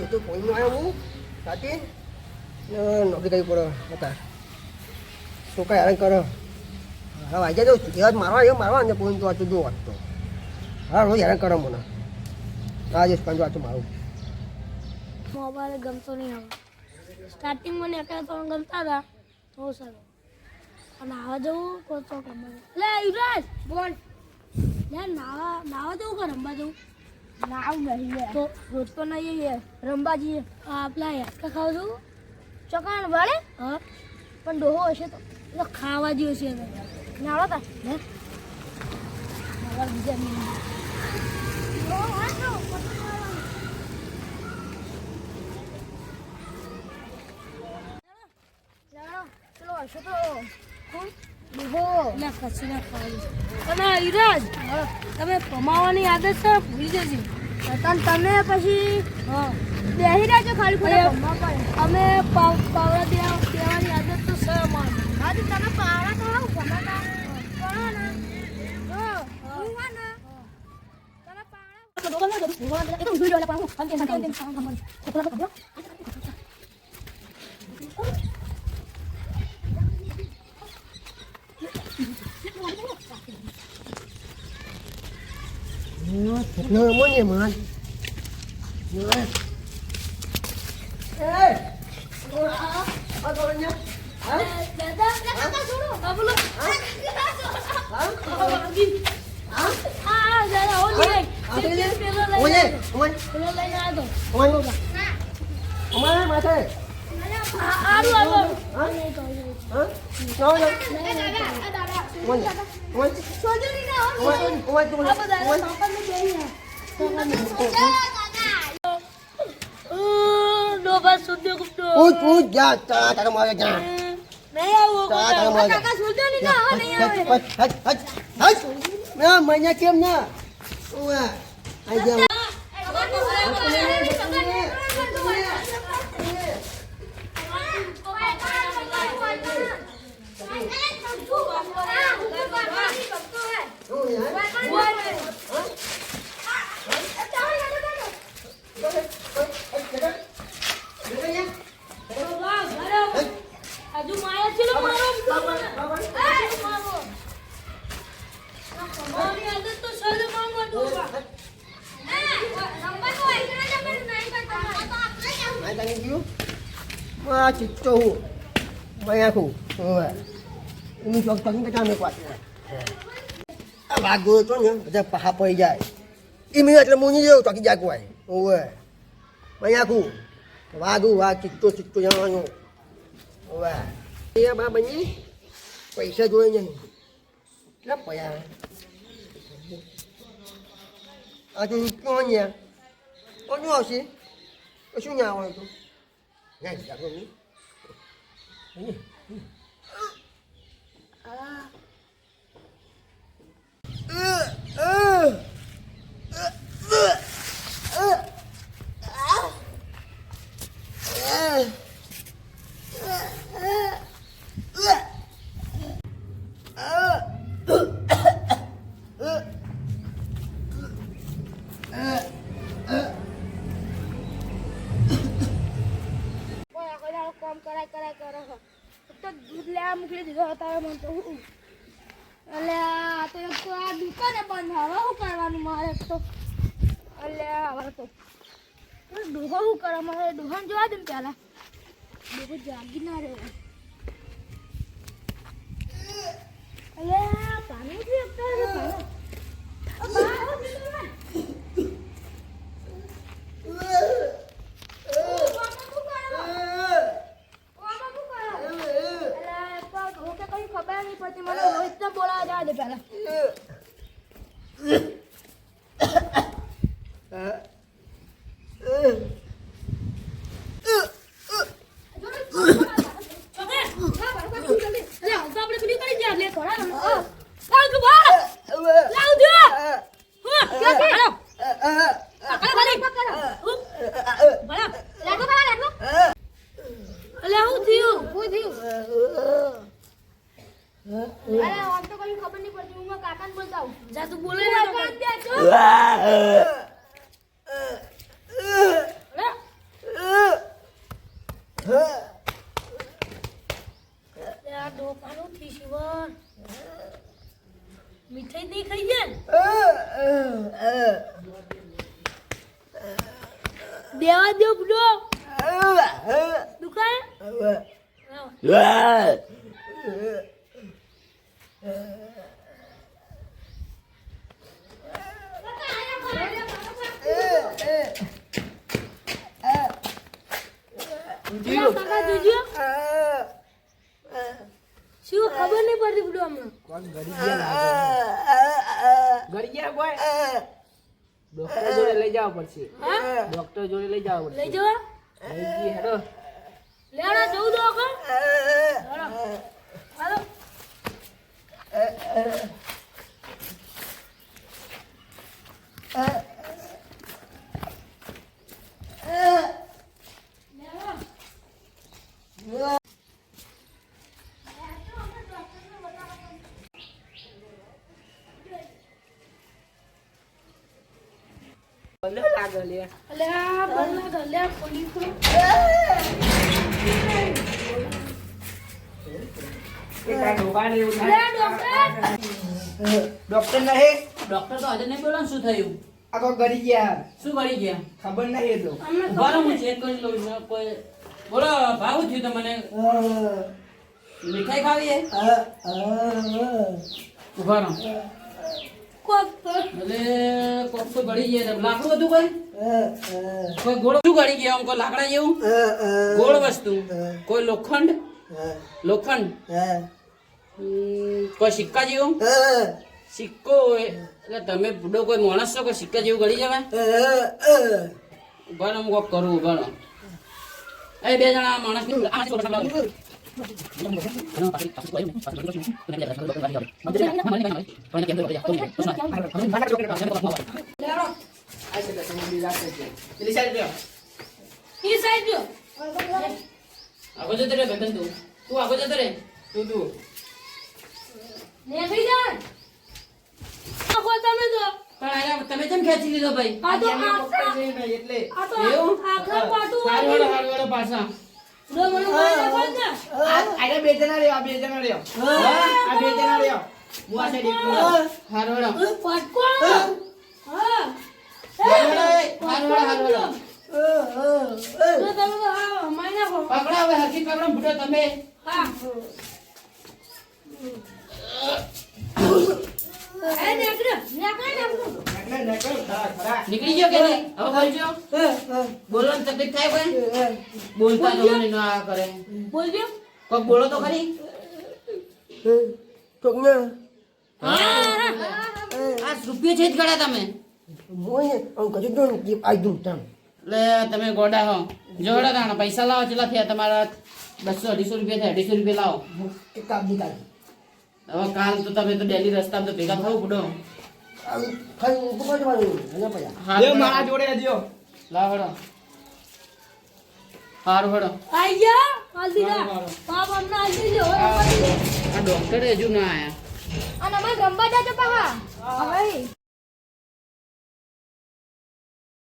Itu poin ayam mu. Tadi nak kita ikut apa? Suka yang kau. Kalau aja tu dia marah dia poin tu aja dua tu. Kalau yang kau mana? Aja sekarang tu malu. Mobile ગમતો નહીં હવે starting મને એકલા તો ગમતા હતા બહુ સારું અને નાવા જવું તો ગમે લે યુવરાજ બોલ લે નાવા જવું કે રમવા જવું નાવ નહીં તો રોજ તો નહીં યાર રમવા જઈએ આપલા યાર ખાવા જવું ચોકાણ વાળે હા પણ ડોહો હશે તો ખાવા જેવું છે નાવા તા હે નાવા બીજા હશે તો ના કચ્છી ના ખાવાનું અને ઈરાજ તમે કમાવાની આદત છે ભૂલી જશે તમે પછી બેસી રહેજો ખાલી ખોટા અમે પાવડા દેવાની આદત તો છે અમારી હા તમે પાવડા ખાવ ગમાતા કરો ને Nơ muốn gì mà anh? Nơ. Ê. Apa kau ni? Hah? Dah kakak suruh. Apa lu? Hah? Apa lagi? Hah? Dah oli. Oi, oi. Pelo lain ada. Oi. Omai mati. Aduh. Hah? Hah? Kau ni. Oi. Oi. Sojo ni dah. Oi, tu. Apa dah? Sampai ni jadi. Dua basuh dia kudo. Uj, ya, tak mau ya. नहीं आओ काका सुनते नहीं ना नहीं आओ हट ना मैंने केम ना ओए आई जा Wah, cicau. Banyak aku. Ini contohnya kita ambil kuat. Bagus tu ni, kita faham apa dia. Ini adalah munyi dia tak jago ai. Wah. Banyak aku. Bagus, cicau yang anu. Wah. Dia apa ni? Paisa jualnya. Kenapa ya? Ada ikannya. Oh ni apa sih? Kesunya orang tu. Này, dạ con đi. કરે તો દૂધ લેવા મોકલી દીધો હતા મને તો એટલે આ તો એક તો આ દુકાને બંધ હવે શું કરવાનું મારે તો એટલે હવે તો ડોહો શું કરે મારે ડોહાને જોવા દે ને પહેલાં ડોહો જાગી ના રહે એટલે પાણી જ ખબર નહીં પડતી મને રોહિત તો બોલાવા જવા દે પહેલા લે આ ડોકાનું થી શિવન મીઠાઈ નહીં ખાઈ જાય દેવા દો બુડો દુકાન કાકા જોજો શું ખબર નહીં પડતી બુડો હમણાં કોણ ગરી ગયા કોઈ ડોક્ટર જોડે લઈ જવા પડશે હા ડોક્ટર જોડે લઈ જવા પડશે લઈ જવા લઈ જઈએ હેડો લેડા જવું દો કો હાલો ભલે લાગે લે અલે આ બલ્લા ગલે પોલીસ કો એકા ડોબાને એવું લે થાય ડોક્ટર ડોક્ટર નહીં ડોક્ટર તો આજે નહીં બોલો ને શું થયું આ કોઈ ગરી ગયા શું કરી ગયા ખબર નહીં એટલું અમને ઉભા રહો, હું ચેક કરી લઉં છું. કોઈ બોલો ભાવ થયું તમને મીઠાઈ ખાવી છે ઉભા રહો કોક એટલે કોક તો ગળી ગયા લાકડું હતું કોઈ ગોળ શું ગળી ગયા આમ કોઈ લાકડા જેવું ગોળ વસ્તુ કોઈ લોખંડ લોખંડ કોઈ સિક્કા જેવું સિક્કો એટલે તમે બુડો કોઈ માણસ છો કોઈ સિક્કા જેવું ગળી જવાય ઉભા રહો, હું કોક કરું ઉભા રહો. એ બે જણા માણસ લેડો આ છે તમે બીજા છે પેલી સાઈડ લ્યો ઈ સાઈડ જો આગો જતો રે બેબન તું આગો જતો રે તું ને થઈ જાય આખો તમે જો પણ આયા તમે કેમ ખેંચી લીધો ભાઈ આ તો એમને પકડી આખા જઈએ ને એટલે આ તો એવું? આખા પાટું હારવાડો હારવાડો પાછા લો મને બોલે બોલ દે આ બે જણા રહ્યો આ બે જણા રહ્યો આ બે જણા રહ્યો હું આ સાઈડ એકલો હારવાડો પટકો હા હારવાડો હારવાડો તો તમે તો હા માયના કો પકડો હવે હરખી પકડો બુડો તમે હા એ નેકડે ખરા નીકળી ગયો કે નહીં હવે બોલજો બોલવાની તકલીફ થાય કોઈ બોલતા તો મને ના કરે બોલજો કોઈ બોલો તો ખરી ચોકને આ રૂપિયો છે જ ગળા તમે મોય આમ કશું તો આઈ દઉં તમ એટલે તમે ગોડા હો જોડા દાણા પૈસા લાવો કેટલા થયા તમારા 200-250 રૂપિયા થયા 250 રૂપિયા લાવો એક કાપ દીધા હવે કાલ તો તમે તો ડેલી રસ્તામાં તો ભેગા થવું પડો ખાલી તો કરવાનું અને પૈસા લ્યો મારા જોડે દ્યો લાવ હડો હારું હડો આઈ જા હાલદીરા બાપ અમને આઈ લ્યો આ ડોક્ટર હજુ ના આયા અને અમે ગંબા જાજો પહા હવે